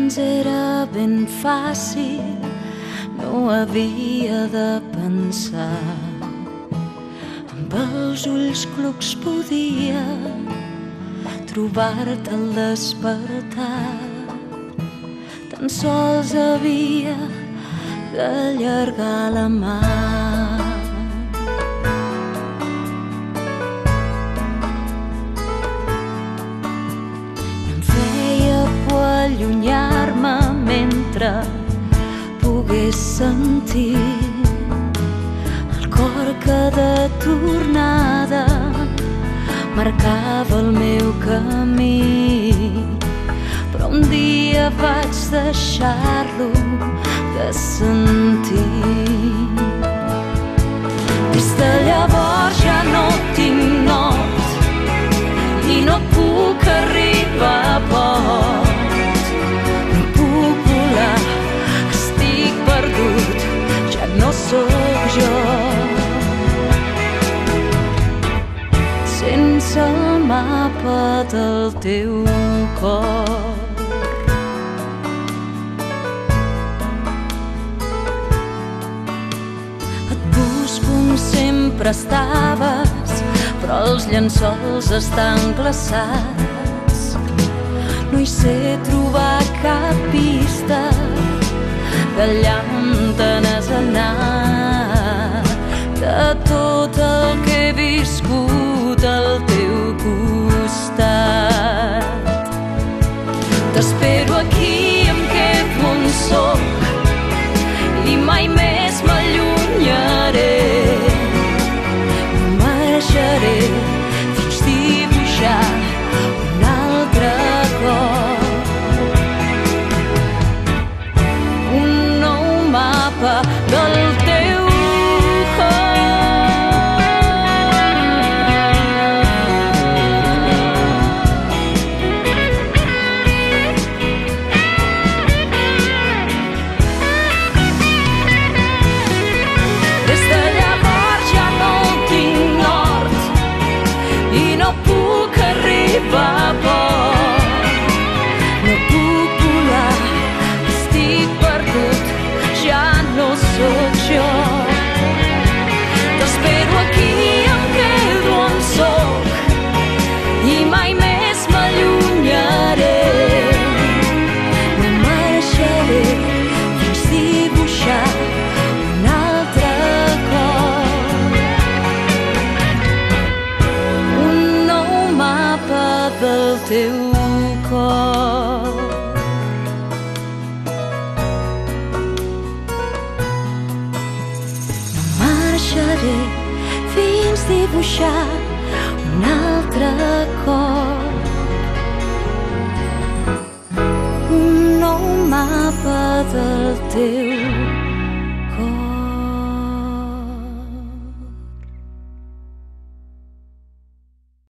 abans era ben fàcil, no havia de pensar. Amb els ulls clucs podia trobar-te al despertar. Tan sols havia d'allargar la mà. Em feia por allunyar-me mentre pogués sentir el cor que de tornada marcava el meu camí. Però un dia vaig deixar-lo de sentir. Des de llavors ja no tinc nord i no puc arribar a port. No puc volar, estic perdut, ja no sóc jo. Sense el mapa del teu cor. Et busco on sempre estaves, però els llençols estan glaçats. No hi sé trobar cap pista d'allà on t'has anat. De tot el que he viscut al teu costat. T'espero aquí, em quedo on soc i mai més m'allunyaré. No marxaré fins dibuixar un altre cop. Un nou mapa del teu va por. No puc volar, estic perdut, ja no sóc jo. T'espero aquí, em quedo on soc i mai més m'allunyaré. No marxaré fins dibuixar un altre cop. Un nou mapa del teu cor. No marxaré fins dibuixar un altre cor. Un nou mapa del teu